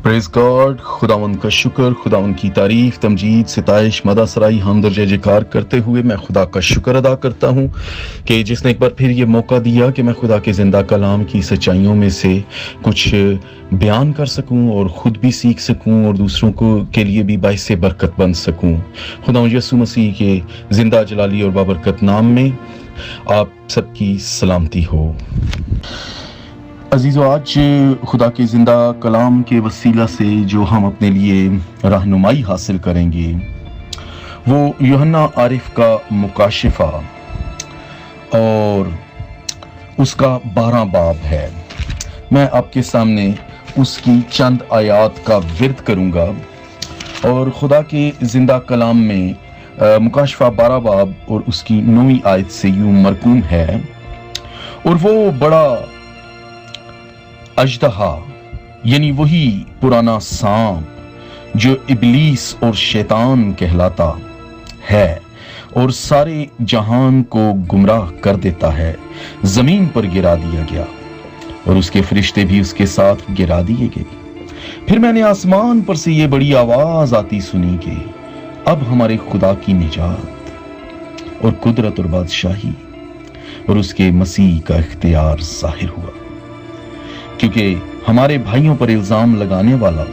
Praise God, खुदावंद का शुक्र, खुदावंद की तारीफ, तमजीद, सिताइश, मदा सराई, हमद और जय जयकार करते हुए मैं खुदा का शुक्र अदा करता हूँ कि जिसने एक बार फिर ये मौका दिया कि मैं खुदा के ज़िंदा कलाम की सच्चाइयों में से कुछ बयान कर सकूँ और ख़ुद भी सीख सकूँ और दूसरों को के लिए भी बाइस बरकत बन सकूँ। खुदावंद यीशु मसीह के ज़िंदा जलाली और बाबरकत नाम में आप सबकी सलामती हो। अजीज़ो, आज खुदा के ज़िंदा कलाम के वसीला से जो हम अपने लिए रहनुमाई हासिल करेंगे वो यूहन्ना आरिफ का मुकाशिफा और उसका 12 बाब है। मैं आपके सामने उसकी चंद आयात का विर्द करूँगा और खुदा के ज़िंदा कलाम में मुकाशिफा 12 बाब और उसकी 9वीं आयत से यूँ मरकूम है, और वो बड़ा अजदहा यानी वही पुराना सांप जो इब्लीस और शैतान कहलाता है और सारे जहान को गुमराह कर देता है, जमीन पर गिरा दिया गया और उसके फरिश्ते भी उसके साथ गिरा दिए गए। फिर मैंने आसमान पर से ये बड़ी आवाज आती सुनी कि अब हमारे खुदा की निजात और कुदरत और बादशाही और उसके मसीह का इख्तियार जाहिर हुआ, क्योंकि हमारे भाइयों पर इल्जाम लगाने वाला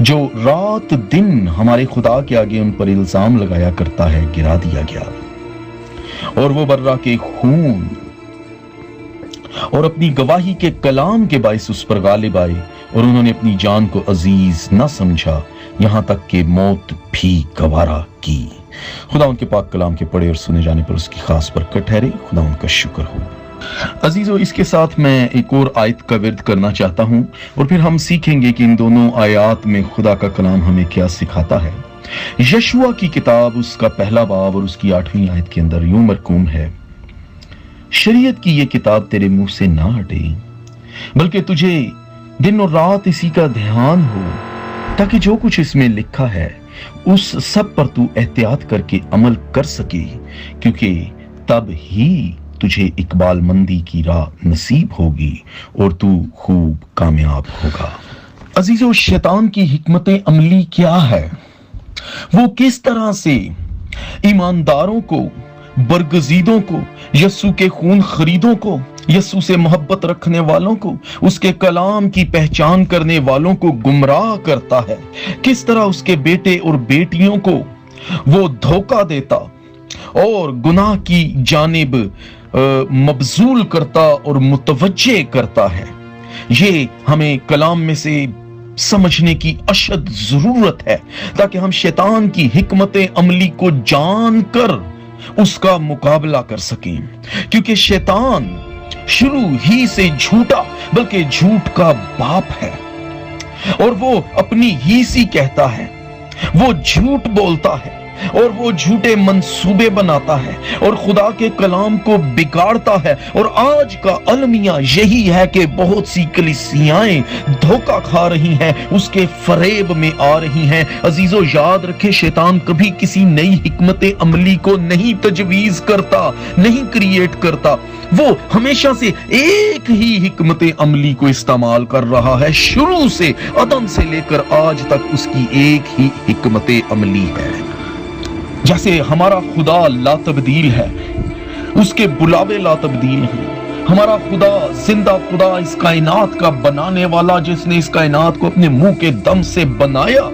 जो रात दिन हमारे खुदा के आगे उन पर इल्जाम लगाया करता है गिरा दिया गया, और वो बर्रा के खून और अपनी गवाही के कलाम के बाइस उस पर गालिब आए और उन्होंने अपनी जान को अजीज न समझा, यहां तक कि मौत भी गवारा की। खुदा उनके पाक कलाम के पढ़े और सुने जाने पर उसकी खास बरकत ठहरे। खुदा उनका शुक्र हो। अजीजों, इसके साथ मैं एक और आयत का विर्द करना चाहता हूं और फिर हम सीखेंगे कि इन दोनों आयात में खुदा का कलाम हमें क्या सिखाता है। यशुआ की किताब उसका 1 बाब और उसकी 8वीं आयत के अंदर यूं मरकूम है, शरीयत की ये किताब तेरे मुंह से ना हटे, बल्कि तुझे दिन और रात इसी का ध्यान हो, ताकि जो कुछ इसमें लिखा है उस सब पर तू एहतियात करके अमल कर सके, क्योंकि तब ही तुझे इकबाल मंदी की राह नसीब होगी और तू खूब कामयाब होगा। अजीजों, शैतान की हिकमत अमली क्या है? वो किस तरह से ईमानदारों को, बरगजीदों को, यस्सु के खून खरीदों को, यस्सु से मोहब्बत रखने वालों को, उसके कलाम की पहचान करने वालों को गुमराह करता है, किस तरह उसके बेटे और बेटियों को वो धोखा देता और गुनाह की जानिब मबजूल करता और मुतवज्जे करता है। ये हमें कलाम में से समझने की अशद जरूरत है ताकि हम शैतान की हिकमत अमली को जानकर उसका मुकाबला कर सकें, क्योंकि शैतान शुरू ही से झूठा बल्कि झूठ का बाप है और वो अपनी ही सी कहता है, वो झूठ बोलता है और वो झूठे मंसूबे बनाता है और खुदा के कलाम को बिगाड़ता है। और आज का अलमिया यही है कि बहुत सी कलीसियाएं धोखा खा रही हैं, उसके फरेब में आ रही हैं। अजीजों, याद रखें, शैतान कभी किसी नई हिकमत अमली को नहीं तजवीज करता, नहीं क्रिएट करता। वो हमेशा से एक ही हिकमत अमली को इस्तेमाल कर रहा है। शुरू से अदम से लेकर आज तक उसकी एक ही हिकमत अमली है। जैसे हमारा खुदा ला तब्दील है, उसके बुलावे ला तब्दील हैं। हमारा खुदा जिंदा खुदा, इस कायनात का बनाने वाला, जिसने इस कायनात को अपने मुंह के दम से बनाया,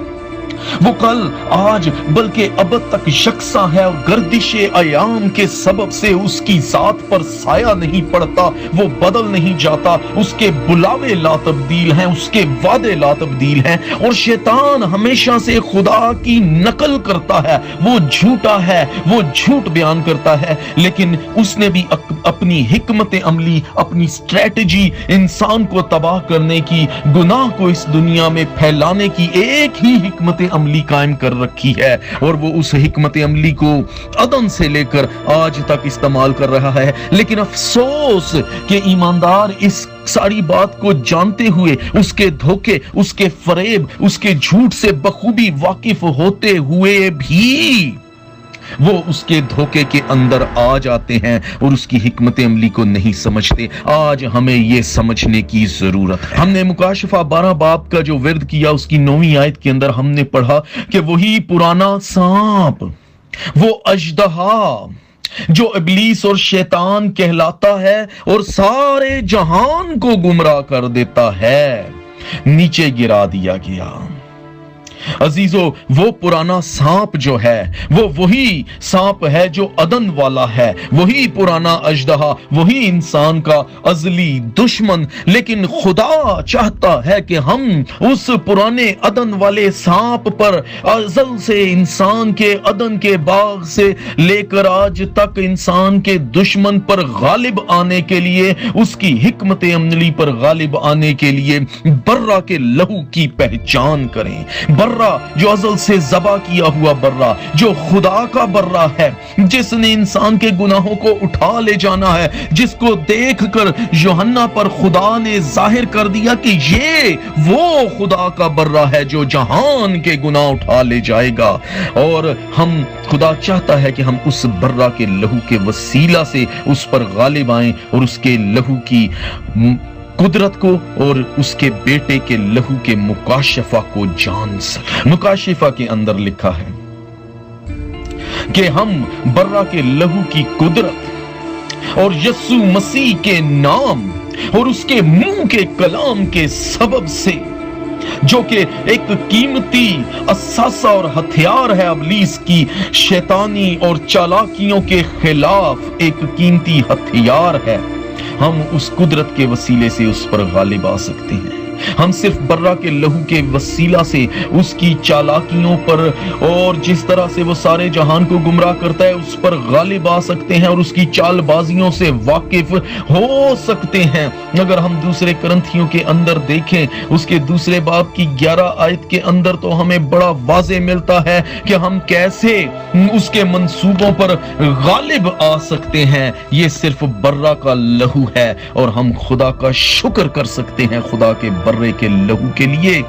वो कल आज बल्कि अब तक यकसा है और गर्दिशे अयाम के सबब से उसकी जात पर साया नहीं पड़ता, वो बदल नहीं जाता। उसके बुलावे ला तब्दील हैं, उसके वादे ला तब्दील हैं। और शैतान हमेशा से खुदा की नकल करता है, वो झूठा है, वो झूठ बयान करता है, लेकिन उसने भी अपनी हिकमत अमली, अपनी स्ट्रेटजी इंसान को तबाह करने की, गुनाह को इस दुनिया में फैलाने की एक ही हिकमत अमली कायम कर रखी है। और वो उस हिकमत अमली को अदम से लेकर आज तक इस्तेमाल कर रहा है। लेकिन अफसोस कि ईमानदार इस सारी बात को जानते हुए, उसके धोखे, उसके फरेब, उसके झूठ से बखूबी वाकिफ होते हुए भी وہ اس کے دھوکے کے اندر آ جاتے ہیں اور اس کی حکمت عملی کو نہیں سمجھتے۔ آج ہمیں یہ سمجھنے کی ضرورت ہے۔ ہم نے مکاشفہ 12 باب کا جو ورد کیا، اس کی 9ویں آیت کے اندر ہم نے پڑھا کہ وہی پرانا سانپ، وہ اژدہا جو ابلیس اور شیطان کہلاتا ہے اور سارے جہان کو گمراہ کر دیتا ہے، نیچے گرا دیا گیا۔ عزیزو، وہ پرانا سانپ جو ہے وہ وہی سانپ ہے جو عدن والا ہے، وہی پرانا اژدہا، وہی انسان کا ازلی دشمن۔ لیکن خدا چاہتا ہے کہ ہم اس پرانے عدن والے سانپ پر ازل سے انسان کے عدن کے باغ سے لے کر آج تک انسان کے دشمن پر غالب آنے کے لیے، اس کی حکمت عملی پر غالب آنے کے لیے برہ کے لہو کی پہچان کریں۔ برہ جو ازل سے ذبح کیا ہوا برہ، جو خدا کا برہ ہے، جس نے انسان کے گناہوں کو اٹھا لے جانا ہے، جس کو دیکھ کر یوحنا پر خدا نے ظاہر کر دیا کہ یہ وہ خدا کا برہ ہے جو جہان کے گناہ اٹھا لے جائے گا۔ اور خدا چاہتا ہے کہ ہم اس برہ کے لہو کے وسیلہ سے اس پر غالب آئیں اور اس کے لہو کی قدرت کو اور اس کے بیٹے کے لہو کے مکاشفہ کو جان سکیں۔ مکاشفہ کے اندر لکھا ہے کہ ہم برہ کے لہو کی قدرت اور یسوع مسیح کے نام اور اس کے منہ کے کلام کے سبب سے، جو کہ ایک قیمتی اثاثہ اور ہتھیار ہے ابلیس کی شیطانی اور چالاکیوں کے خلاف، ایک قیمتی ہتھیار ہے، ہم اس قدرت کے وسیلے سے اس پر غالب آ سکتے ہیں۔ ہم صرف برہ کے لہو کے وسیلہ سے اس کی چالاکیوں پر اور جس طرح سے وہ سارے جہان کو گمراہ کرتا ہے اس پر غالب آ سکتے ہیں اور اس کی چال بازیوں سے واقف ہو سکتے ہیں۔ اگر ہم دوسرے کرنتھیوں کے اندر دیکھیں، اس کے دوسرے باب کی 11 آیت کے اندر، تو ہمیں بڑا واضح ملتا ہے کہ ہم کیسے اس کے منصوبوں پر غالب آ سکتے ہیں۔ یہ صرف برہ کا لہو ہے اور ہم خدا کا شکر کر سکتے ہیں خدا کے برے کے لہو کے لیے،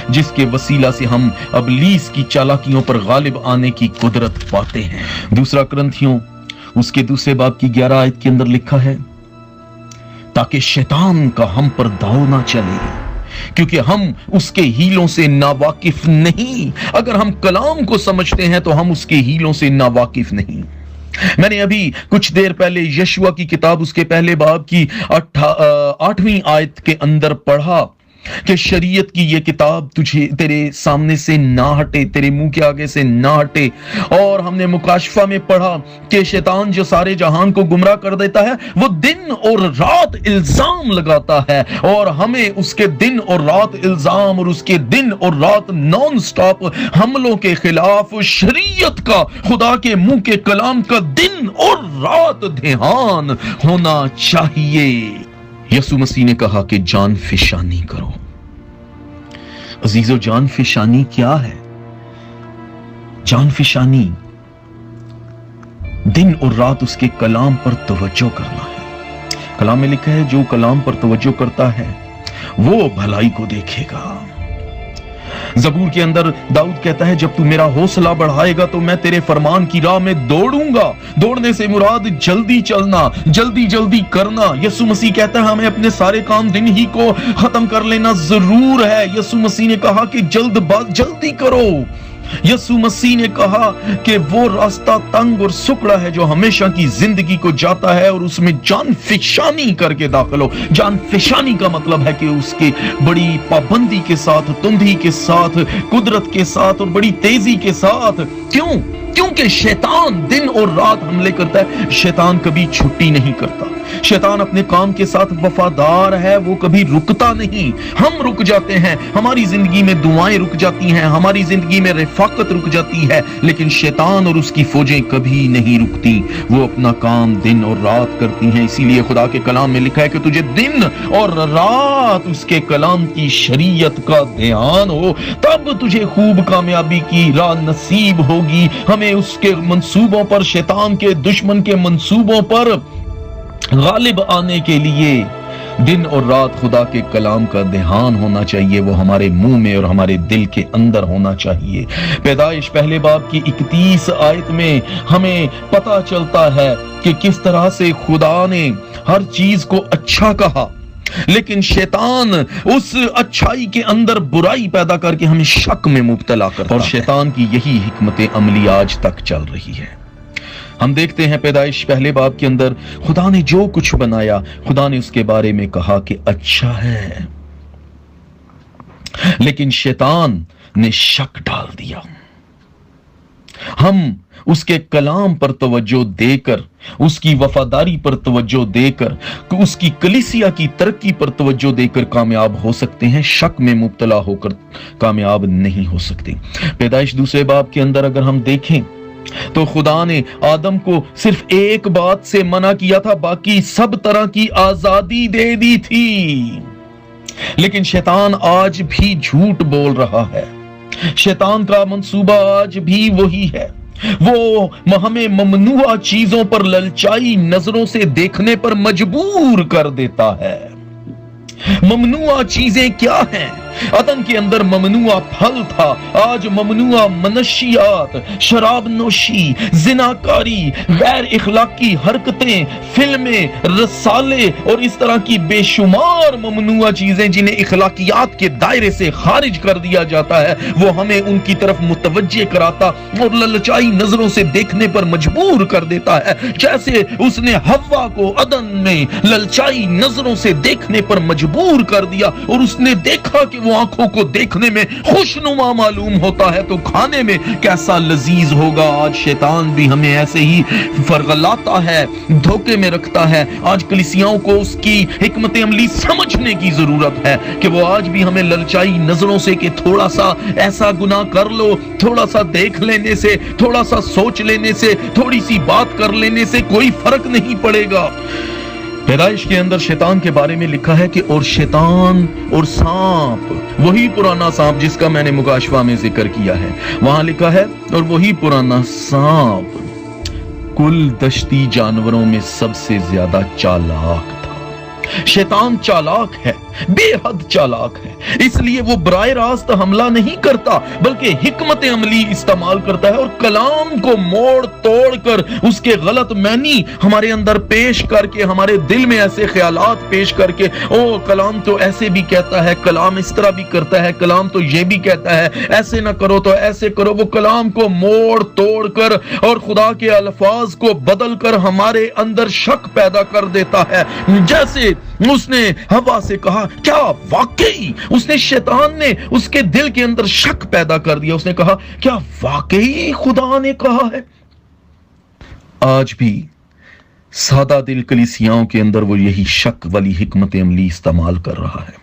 جس کے وسیلہ سے ہم ابلیس کی چالاکیوں پر غالب آنے کی قدرت پاتے ہیں۔ دوسرا کرنتھیوں اس کے دوسرے باب کی 11 آیت کے اندر لکھا ہے، تاکہ شیطان کا ہم پر داؤ نہ چلے، کیونکہ ہم اس کے ہیلوں سے ناواقف نہیں۔ اگر ہم کلام کو سمجھتے ہیں تو ہم اس کے ہیلوں سے ناواقف نہیں۔ میں نے ابھی کچھ دیر پہلے یشوع کی کتاب اس کے پہلے باب کی 8ویں آیت کے اندر پڑھا کہ شریعت کی یہ کتاب تیرے سامنے سے نہ ہٹے، تیرے منہ کے آگے سے نہ ہٹے۔ اور ہم نے مکاشفہ میں پڑھا کہ شیطان جو سارے جہان کو گمراہ کر دیتا ہے، وہ دن اور رات الزام لگاتا ہے، اور ہمیں اس کے دن اور رات الزام اور اس کے دن اور رات نان سٹاپ حملوں کے خلاف شریعت کا، خدا کے منہ کے کلام کا دن اور رات دھیان ہونا چاہیے۔ یسوع مسیح نے کہا کہ جان فشانی کرو۔ عزیزو، جان فشانی کیا ہے؟ جان فشانی دن اور رات اس کے کلام پر توجہ کرنا ہے۔ کلام میں لکھا ہے جو کلام پر توجہ کرتا ہے وہ بھلائی کو دیکھے گا۔ زبور کے اندر داؤد کہتا ہے، جب تو میرا حوصلہ بڑھائے گا تو میں تیرے فرمان کی راہ میں دوڑوں گا۔ دوڑنے سے مراد جلدی چلنا، جلدی جلدی کرنا۔ یسوع مسیح کہتا ہے ہمیں اپنے سارے کام دن ہی کو ختم کر لینا ضرور ہے۔ یسوع مسیح نے کہا کہ جلدی کرو۔ یسوع مسیح نے کہا کہ وہ راستہ تنگ اور سکڑا ہے جو ہمیشہ کی زندگی کو جاتا ہے اور اس میں جان فشانی کر کے داخل ہو۔ جان فشانی کا مطلب ہے کہ اس کے بڑی پابندی کے ساتھ، تندی کے ساتھ، قدرت کے ساتھ اور بڑی تیزی کے ساتھ۔ کیونکہ شیطان دن اور رات حملے کرتا ہے۔ شیطان کبھی چھٹی نہیں کرتا۔ شیطان اپنے کام کے ساتھ وفادار ہے، وہ کبھی رکتا نہیں۔ ہم رک جاتے ہیں، ہماری زندگی میں دعائیں رک جاتی ہیں، ہماری زندگی میں رفاقت رک جاتی ہے، لیکن شیطان اور اس کی فوجیں کبھی نہیں رکتی۔ وہ اپنا کام دن اور رات کرتی ہیں۔ اسی لیے خدا کے کلام میں لکھا ہے کہ تجھے دن اور رات اس کے کلام کی شریعت کا دھیان ہو، تب تجھے خوب کامیابی کی راہ نصیب ہوگی۔ ہمیں اس کے منصوبوں پر، شیطان کے دشمن کے منصوبوں پر غالب آنے کے لیے दिन और रात खुदा के कलाम का ध्यान होना चाहिए, वो हमारे मुंह में और हमारे दिल के अंदर होना चाहिए। पैदाइश पहले बाब की 31 आयत में हमें पता चलता है कि किस तरह से खुदा ने हर चीज को अच्छा कहा, लेकिन शैतान उस अच्छाई के अंदर बुराई पैदा करके हमें शक में मुब्तला करता है। और शैतान की यही हिकमत अमली आज तक चल रही है। हम देखते हैं पैदाइश पहले बाब के अंदर खुदा ने जो कुछ बनाया, खुदा ने उसके बारे में कहा कि अच्छा है, लेकिन शैतान ने शक डाल दिया। हम उसके कलाम पर तवज्जो देकर, उसकी वफादारी पर तवज्जो देकर, उसकी कलीसिया की तरक्की पर तवज्जो देकर कामयाब हो सकते हैं, शक में मुब्तला होकर कामयाब नहीं हो सकते। पैदाइश दूसरे बाब के अंदर अगर हम देखें तो खुदा ने आदम को सिर्फ एक बात से मना किया था, बाकी सब तरह की आजादी दे दी थी। लेकिन शैतान आज भी झूठ बोल रहा है। शैतान का मंसूबा आज भी वही है। वो हमें ममनुआ चीजों पर ललचाई नजरों से देखने पर मजबूर कर देता है। ममनुआ चीजें क्या हैं? अदन के अंदर ममनुआ फल था, आज ममनुआ मनशियात, शराब नोशी, जिनाकारी, गैर इखलाकी हरकतें, फिल्में, रसाले और इस तरह की बेशुमार ममनुआ चीजें जिन्हें इखलाकियात के दायरे से खारिज कर दिया जाता है, वो हमें उनकी तरफ मुतवज्जे कराता और ललचाई नजरों से देखने पर मजबूर कर देता है। जैसे उसने हव्वा को अदन में ललचाई नजरों से देखने पर मजबूर कर दिया और उसने देखा कि वो आंखों को देखने में खुशनुमा मालूम होता है तो खाने में कैसा लजीज होगा। आज शैतान भी हमें ऐसे ही फरगलाता है, धोखे में रखता है। आज कलीसियाओं को उसकी हिकमत अमली समझने की जरूरत है कि वो आज भी हमें ललचाई नजरों से कि थोड़ा सा ऐसा गुनाह कर लो, थोड़ा सा देख लेने से, थोड़ा सा सोच लेने से, थोड़ी सी बात कर लेने से कोई फर्क नहीं पड़ेगा। पैदाइश के अंदर शैतान के बारे में लिखा है कि और शैतान और सांप, वही पुराना सांप जिसका मैंने मुकाशवा में जिक्र किया है, वहां लिखा है और वही पुराना सांप कुल दश्ती जानवरों में सबसे ज्यादा चालाक था। शैतान चालाक है, बेहद चालाक है, इसलिए वो बराह रास्त हमला नहीं करता बल्कि हिकमत अमली इस्तेमाल करता है और कलाम को मोड़ तोड़ कर उसके गलत मैनी हमारे अंदर पेश करके, हमारे दिल में ऐसे ख्यालात पेश करके, ओ कलाम तो ऐसे भी कहता है, कलाम इस तरह भी करता है, कलाम तो ये भी कहता है, ऐसे ना करो तो ऐसे करो। वो कलाम को मोड़ तोड़ कर और खुदा के अल्फाज को बदल कर हमारे अंदर शक पैदा कर देता है। जैसे उसने हवा से कहा, क्या वाकई, उसने शैतान ने उसके दिल के अंदर शक पैदा कर दिया। उसने कहा, क्या वाकई खुदा ने कहा है? आज भी सादा दिल कलीसियाओं के अंदर वो यही शक वाली हिकमत अमली इस्तेमाल कर रहा है।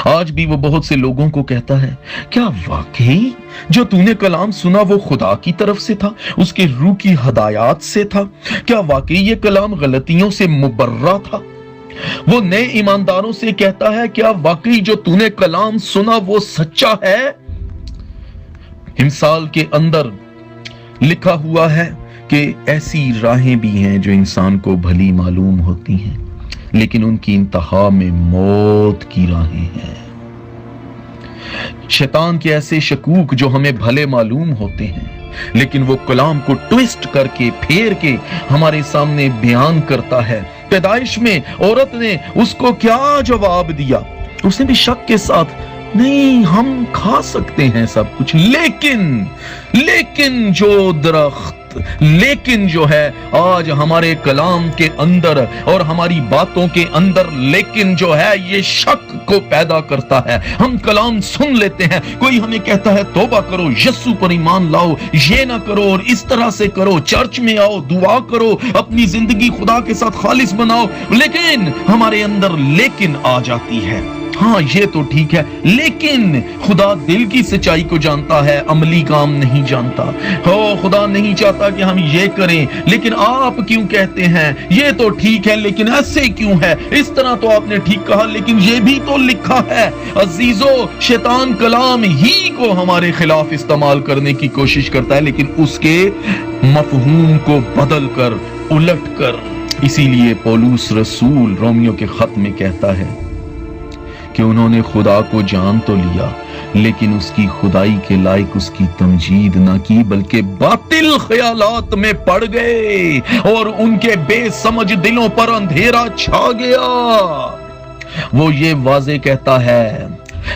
आज भी वो बहुत से लोगों को कहता है, क्या वाकई जो तूने कलाम सुना वो खुदा की तरफ से था, उसके रूह की हदायत से था? क्या वाकई ये कलाम गलतियों से मुबर्रा था? वो नए ईमानदारों से कहता है, क्या वाकई जो तूने कलाम सुना वो सच्चा है? हिमसाल के अंदर लिखा हुआ है कि ऐसी राहें भी हैं जो इंसान को भली मालूम होती हैं, लेकिन उनकी इंतहा में मौत की राहें हैं। शैतान के ऐसे शकूक जो हमें भले मालूम होते हैं, लेकिन वो कलाम को ट्विस्ट करके फेर के हमारे सामने बयान करता है। पैदाइश में औरत ने उसको क्या जवाब दिया? उसने भी शक के साथ, नहीं हम खा सकते हैं सब कुछ, लेकिन जो दरख्त, लेकिन जो है आज हमारे कलाम के अंदर और हमारी बातों के अंदर लेकिन जो है ये शक को पैदा करता है। हम कलाम सुन लेते हैं, कोई हमें कहता है तौबा करो, यस्सु पर ईमान लाओ, ये ना करो और इस तरह से करो, चर्च में आओ, दुआ करो, अपनी जिंदगी खुदा के साथ खालिस बनाओ, लेकिन हमारे अंदर लेकिन आ जाती है। हाँ ये तो ठीक है, लेकिन खुदा दिल की सच्चाई को जानता है, अमली काम नहीं जानता। हो खुदा नहीं चाहता कि हम ये करें, लेकिन आप क्यों कहते हैं ये तो ठीक है लेकिन ऐसे क्यों है? इस तरह तो आपने ठीक कहा लेकिन ये भी तो लिखा है। अजीजों, शैतान कलाम ही को हमारे खिलाफ इस्तेमाल करने की कोशिश करता है, लेकिन उसके मफहूम को बदल कर, उलट कर इसी लिए पौलुस रसूल रोमियो के खत में कहता है कि उन्होंने खुदा को जान तो लिया लेकिन उसकी खुदाई के लायक उसकी तमजीद ना की, बल्कि बातिल ख्यालात में पड़ गए और उनके बेसमझ दिलों पर अंधेरा छा गया। वो ये वाज़े कहता है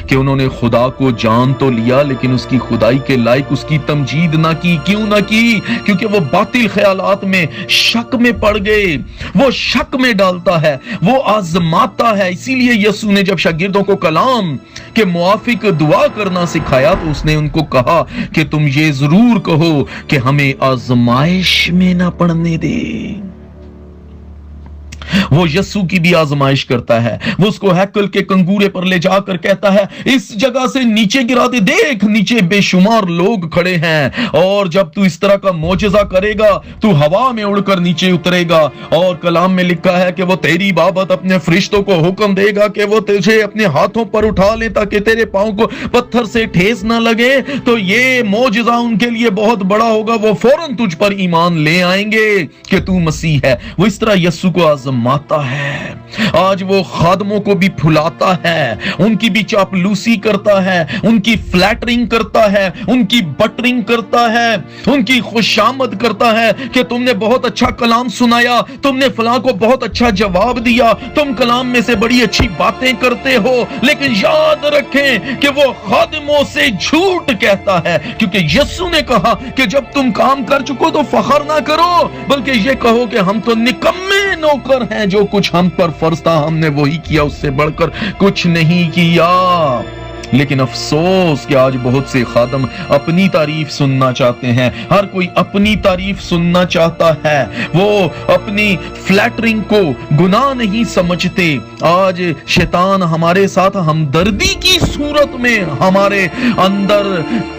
कि उन्होंने खुदा को जान तो लिया लेकिन उसकी खुदाई के लायक उसकी तमजीद ना की। क्यों ना की? क्योंकि वो बातिल ख्यालात में शक में पड़ गए। वो शक में डालता है, वो आजमाता है। इसीलिए यीशु ने जब शागिर्दों को कलाम के मुआफिक दुआ करना सिखाया तो उसने उनको कहा कि तुम ये जरूर कहो कि हमें आजमाइश में ना पड़ने दे। वो यस्सु की भी आजमाइश करता है। वो उसको हैकल के कंगूरे पर ले जाकर कहता है इस जगह से नीचे गिरा दे, देख नीचे बेशुमार लोग खड़े हैं और जब तू इस तरह का मोजज़ा करेगा तू हवा में उड़कर नीचे उतरेगा। और कलाम में लिखा है कि वो तेरी बाबत अपने फरिश्तों को हुक्म देगा कि वो तुझे अपने हाथों पर उठा ले ताकि तेरे पांव को पत्थर से ठेस ना लगे। तो ये मोजज़ा उनके लिए बहुत बड़ा होगा। वो फौरन तुझ पर ईमान ले आएंगे कि तू मसीह है। वो इस तरह यस्सु को आजमाता है। आज वो खादमों को भी फुलाता है, उनकी भी चापलूसी करता है, उनकी फ्लैटरिंग करता है, उनकी बटरिंग करता है, उनकी खुशामद करता है कि तुमने बहुत अच्छा कलाम सुनाया, तुमने फलां को बहुत अच्छा जवाब दिया, तुम कलाम में से बड़ी अच्छी बातें करते हो। लेकिन याद रखें कि वो खादमों से झूठ कहता है, क्योंकि यीशु ने कहा कि जब तुम काम कर चुको तो फखर ना करो, बल्कि ये कहो कि हम तो निकम्मे नौकर हैं, जो कुछ हम पर फर्ज था हमने वही किया, उससे बढ़कर कुछ नहीं किया। लेकिन अफसोस कि आज बहुत से खादम अपनी तारीफ सुनना चाहते हैं। हर कोई अपनी तारीफ सुनना चाहता है, वो अपनी फ्लैटरिंग को गुनाह नहीं समझते। आज शैतान हमारे साथ हमदर्दी की सूरत में हमारे अंदर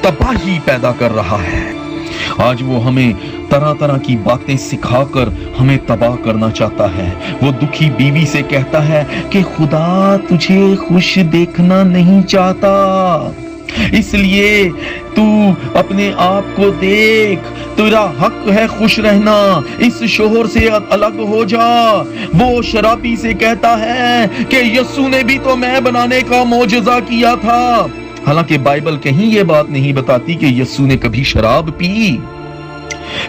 तबाही पैदा कर रहा है। आज वो हमें तरह तरह की बातें सिखाकर हमें तबाह करना चाहता है। वो दुखी बीवी से कहता है कि खुदा तुझे खुश देखना नहीं चाहता, इसलिए तू अपने आप को देख, तेरा हक है खुश रहना, इस शोहर से अलग हो जा। वो शराबी से कहता है कि यीशु ने भी तो मैं बनाने का मोजज़ा किया था। हालांकि बाइबल कहीं ये बात नहीं बताती कि यीशु ने कभी शराब पी।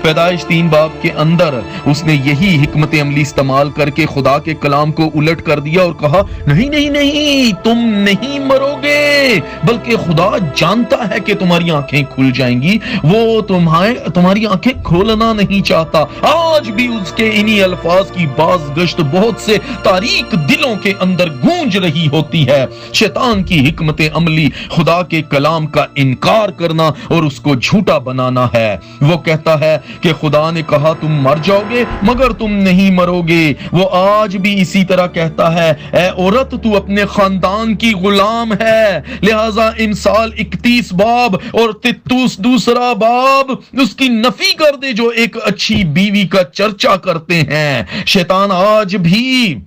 पैदाइश 3 बाब के अंदर उसने यही हिकमत अमली इस्तेमाल करके खुदा के कलाम को उलट कर दिया और कहा नहीं नहीं नहीं, तुम नहीं मरोगे, बल्कि खुदा जानता है कि तुम्हारी आंखें खुल जाएंगी। वो तुम्हारी आंखें खोलना नहीं चाहता। आज भी उसके इन्हीं अल्फाज की बाज़गश्त बहुत से तारीक दिलों के अंदर गूंज रही होती है। शैतान की हिकमत अमली खुदा के कलाम का इनकार करना और उसको झूठा बनाना है। वो कहता है कि खुदा ने कहा तुम मर जाओगे मगर तुम नहीं मरोगे। वो आज भी इसी तरह कहता है, ऐ औरत तू अपने खानदान की गुलाम है, लिहाजा इमसाल 31 बाब और तितुस 2 बाब उसकी नफी कर दे जो एक अच्छी बीवी का चर्चा करते हैं। शैतान आज भी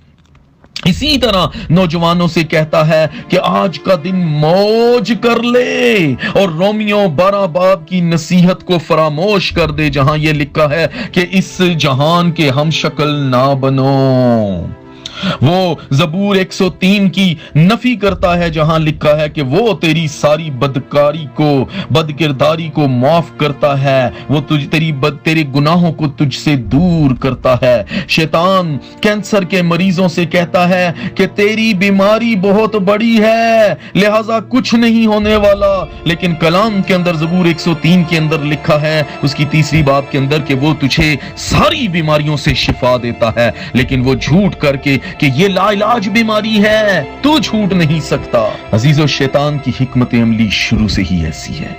इसी तरह नौजवानों से कहता है कि आज का दिन मौज कर ले और रोमियो 12 बाब की नसीहत को फरामोश कर दे, जहां यह लिखा है कि इस जहान के हम शक्ल ना बनो। वो जबूर 103 की नफी करता है जहां लिखा है कि वो तेरी सारी बदकारी को, बदकिरदारी को माफ करता है, वो तेरे गुनाहों को तुझसे दूर करता है। शैतान कैंसर के मरीजों से कहता है कि तेरी बीमारी बहुत बड़ी है लिहाजा कुछ नहीं होने वाला, लेकिन कलाम के अंदर जबूर 103 के अंदर लिखा है उसकी 3 बाब के अंदर कि वो तुझे सारी बीमारियों से शिफा देता है। लेकिन वो झूठ करके कि ये लाइलाज बीमारी है, तू छूट नहीं सकता। अजीजों, शैतान की हिकमत अमली शुरू से ही ऐसी है।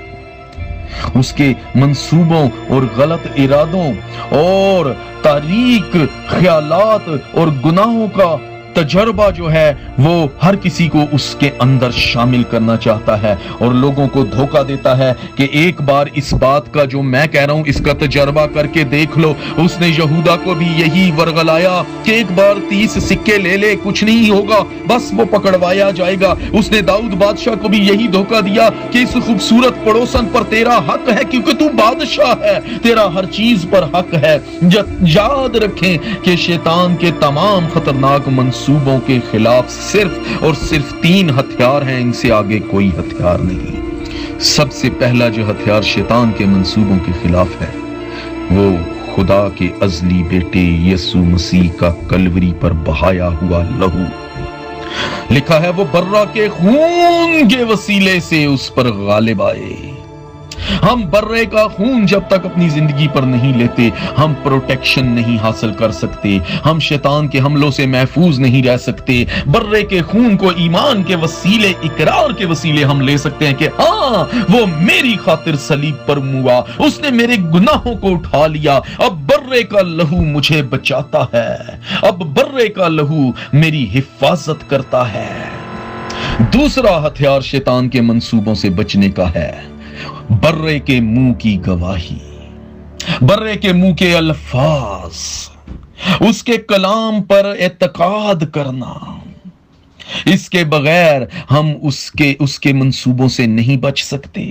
उसके मंसूबों और गलत इरादों और तारीक ख्यालात और गुनाहों का तजर्बा जो है वो हर किसी को उसके अंदर शामिल करना चाहता है और लोगों को धोखा देता है कि एक बार इस बात का जो मैं कह रहा हूं इसका तजर्बा करके देख लो। उसने यहूदा को भी यही वर्गलाया कि एक बार 30 सिक्के ले ले, कुछ नहीं होगा, बस वो पकड़वाया जाएगा। उसने दाऊद बादशाह को भी यही धोखा दिया कि इस खूबसूरत पड़ोसन पर तेरा हक है क्योंकि तू बादशाह है, तेरा हर चीज पर हक है। याद रखें कि शैतान के तमाम खतरनाक मंसूबों के खिलाफ सिर्फ और सिर्फ 3 हथियार हैं, इनसे आगे कोई हथियार नहीं। सबसे पहला जो हथियार शैतान के मंसूबों के खिलाफ है वो खुदा के अजली बेटे यीशु मसीह का कलवरी पर बहाया हुआ लहू। लिखा है वो बर्रा के खून के वसीले से उस पर गालिब आए। हम बर्रे का खून जब तक अपनी जिंदगी पर नहीं लेते हम प्रोटेक्शन नहीं हासिल कर सकते, हम शैतान के हमलों से महफूज नहीं रह सकते। बर्रे के खून को ईमान के वसीले, इकरार के वसीले हम ले सकते हैं कि हाँ वो मेरी खातिर सलीब पर मुआ, उसने मेरे गुनाहों को उठा लिया, अब बर्रे का लहू मुझे बचाता है, अब बर्रे का लहू मेरी हिफाजत करता है। दूसरा हथियार शैतान के मंसूबों से बचने का है बर्रे के मुंह की गवाही, बर्रे के मुंह के अल्फाज, उसके कलाम पर एतकाद करना। इसके बगैर हम उसके मंसूबों से नहीं बच सकते।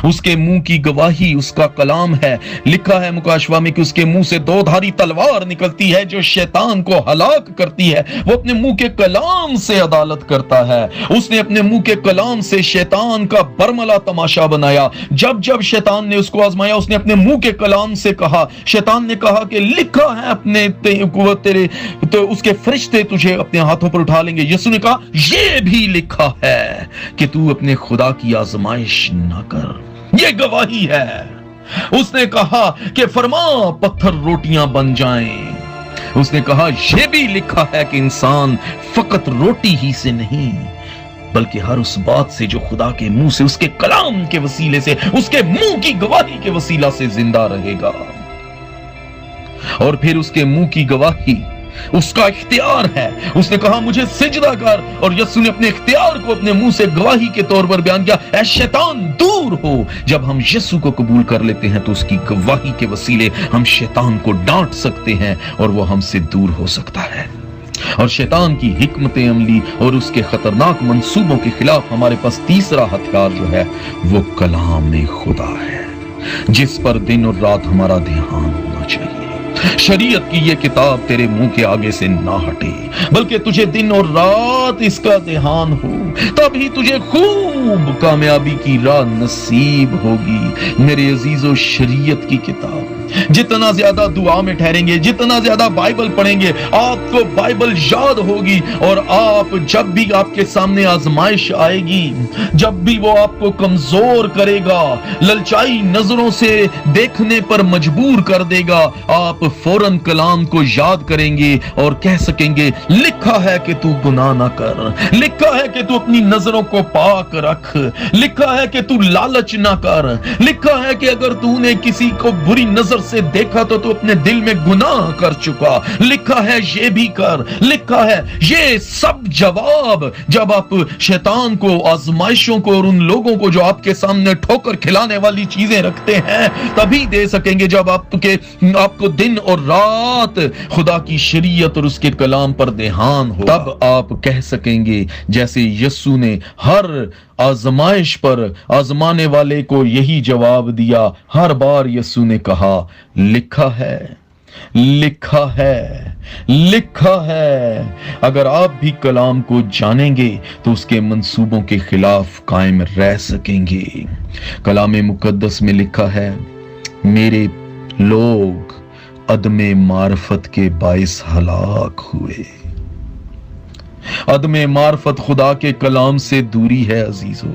उसके मुंह की गवाही उसका कलाम है। लिखा है मुकाशवा में कि उसके मुंह से 2 धारी तलवार निकलती है जो शैतान को हलाक करती है। वो अपने मुंह के कलाम से अदालत करता है। उसने अपने मुंह के कलाम से शैतान का बरमला तमाशा बनाया। जब जब शैतान ने उसको आजमाया उसने अपने मुंह के कलाम से कहा, शैतान ने कहा कि लिखा है अपने तेरे तो उसके फरिश्ते तुझे अपने हाथों पर उठा लेंगे। यीशु ने कहा ये भी लिखा है कि तू अपने खुदा की आजमाइश ना कर। ये गवाही है। उसने कहा कि फरमा पत्थर रोटियां बन जाएं। उसने कहा यह भी लिखा है कि इंसान फकत रोटी ही से नहीं बल्कि हर उस बात से जो खुदा के मुंह से, उसके कलाम के वसीले से, उसके मुंह की गवाही के वसीला से जिंदा रहेगा। और फिर उसके मुंह की गवाही उसका इख्तियार है। उसने कहा मुझे सिजदा कर, और यीशु ने अपने इख्तियार को अपने मुंह से गवाही के तौर पर बयान किया, ऐ शैतान दूर हो। जब हम यीशु को कबूल कर लेते हैं तो उसकी गवाही के वसीले हम शैतान को डांट सकते हैं और वो हमसे दूर हो सकता है। और शैतान की हिकमत अमली और उसके खतरनाक मंसूबों के खिलाफ हमारे पास तीसरा हथियार जो है वो कलाम खुदा है, जिस पर दिन और रात हमारा ध्यान होना चाहिए। शरीयत की ये किताब तेरे मुंह के आगे से ना हटे, बल्कि तुझे दिन और रात इसका ध्यान हो, तभी तुझे खूब कामयाबी की राह नसीब होगी। मेरे अजीजों, शरीयत की किताब जितना ज्यादा दुआ में ठहरेंगे, जितना ज्यादा बाइबल पढ़ेंगे, आपको बाइबल याद होगी। और आप जब भी आपके सामने आजमाइश आएगी, जब भी वो आपको कमजोर करेगा, ललचाई नजरों से देखने पर मजबूर कर देगा, आप फौरन कलाम को याद करेंगे और कह सकेंगे लिखा है कि तू गुनाह ना कर, लिखा है कि तू अपनी नजरों को पाक रख, लिखा है कि तू लालच ना कर, लिखा है कि अगर तूने किसी को बुरी नजर से देखा तो तू अपने दिल में गुनाह कर चुका, लिखा है ये भी कर, लिखा है। ये सब जवाब जब आप शैतान को, आजमाइशों को और उन लोगों को जो आपके सामने ठोकर खिलाने वाली चीजें रखते हैं तभी दे सकेंगे जब आपको दिन और रात खुदा की शरीयत और उसके कलाम पर ध्यान हो। तब आप कह सकेंगे जैसे यीशु ने हर आजमाइश पर आजमाने वाले को यही जवाब दिया। हर बार यीशु ने कहा लिखा है, लिखा है, लिखा है। अगर आप भी कलाम को जानेंगे तो उसके मंसूबों के खिलाफ कायम रह सकेंगे। कलाम मुकद्दस में लिखा है मेरे लोग अदमे मार्फत के बाइस हलाक हुए। अदमे मार्फत खुदा के कलाम से दूरी है अजीजों,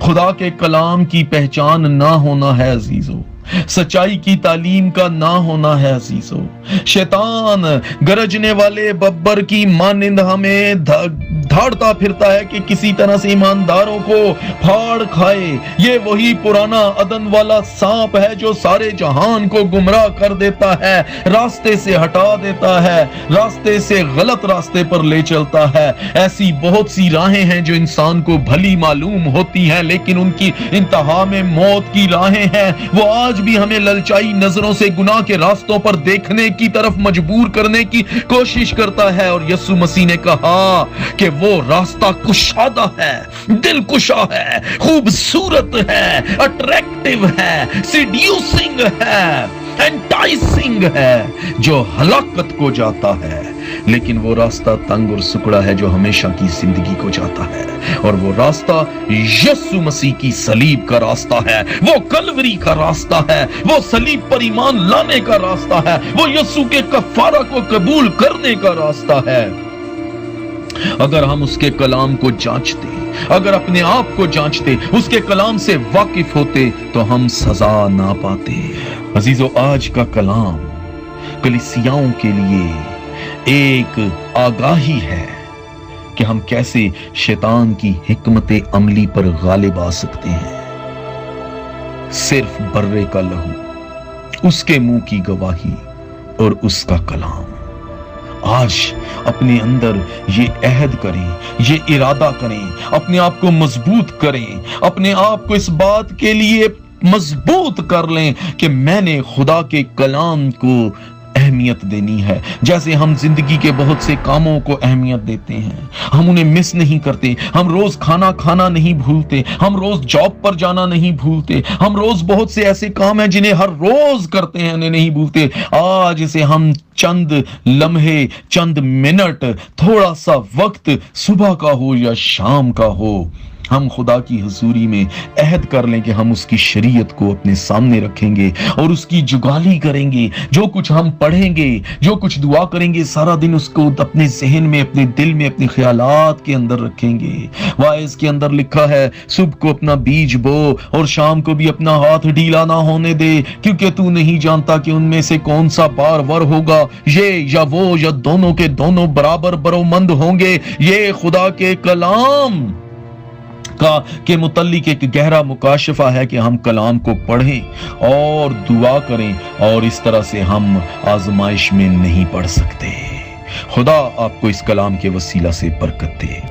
खुदा के कलाम की पहचान ना होना है अजीजों, सच्चाई की तालीम का ना होना है अजीजों। शैतान गरजने वाले बब्बर की मानिंद हमें धाड़ता फिरता है कि किसी तरह से ईमानदारों को फाड़ खाए। ये वही पुराना अदन वाला सांप है जो सारे जहान को गुमराह कर देता है, रास्ते से हटा देता है, रास्ते से गलत रास्ते पर ले चलता है। ऐसी बहुत सी राहें हैं जो इंसान को भली मालूम होती हैं, लेकिन उनकी इंतहा में मौत की राहें हैं। वो आज भी हमें ललचाई नजरों से गुनाह के रास्तों पर देखने की तरफ मजबूर करने की कोशिश करता है। और यीशु मसीह ने कहा कि वो रास्ता कुशादा है, दिल कुशा है, खूबसूरत है, अट्रैक्टिव है, सीड्यूसिंग है, एंटाइसिंग है, जो हलाकत को जाता है। लेकिन वो रास्ता तंग और सुकड़ा है जो हमेशा की जिंदगी को जाता है। और वो रास्ता यीशु मसीह की सलीब का रास्ता है, वो कलवरी का रास्ता है, वो सलीब पर ईमान लाने का रास्ता है, वो यीशु के कफारा को कबूल करने का रास्ता है। अगर हम उसके कलाम को जांचते, अगर अपने आप को जांचते, उसके कलाम से वाकिफ होते, तो हम सजा ना पाते। अजीजों, आज का कलाम कलीसियाओं के लिए एक आगाही है कि हम कैसे शैतान की हिकमत अमली पर गालिब आ सकते हैं। सिर्फ बर्रे का लहू, उसके मुंह की गवाही और उसका कलाम। आज अपने अंदर ये अहद करें, ये इरादा करें, अपने आप को मजबूत करें, अपने आप को इस बात के लिए मजबूत कर लें कि मैंने खुदा के कलाम को अहमियत देनी है। जैसे हम जिंदगी के बहुत से कामों को अहमियत देते हैं, हम उन्हें मिस नहीं करते। हम रोज खाना खाना नहीं भूलते, हम रोज जॉब पर जाना नहीं भूलते, हम रोज बहुत से ऐसे काम हैं जिन्हें हर रोज करते हैं, उन्हें नहीं भूलते। आज इसे हम चंद लम्हे, चंद मिनट, थोड़ा सा वक्त, सुबह का हो या शाम का हो, हम खुदा की हुजूरी में अहद कर लें कि हम उसकी शरीयत को अपने सामने रखेंगे और उसकी जुगाली करेंगे। जो कुछ हम पढ़ेंगे, जो कुछ दुआ करेंगे, सारा दिन उसको अपने जहन में, अपने दिल में, अपने ख्यालात के अंदर रखेंगे। वाइज के अंदर लिखा है, सुबह को अपना बीज बो और शाम को भी अपना हाथ ढीला ना होने दे, क्योंकि तू नहीं जानता कि उनमें से कौन सा बारवर होगा, ये या वो या दोनों के दोनों बराबर बरोमंद होंगे। ये खुदा के कलाम के मुतल्लिक एक गहरा मुकाशफा है कि हम कलाम को पढ़ें और दुआ करें, और इस तरह से हम आजमाइश में नहीं पड़ सकते। खुदा आपको इस कलाम के वसीला से बरकत दे।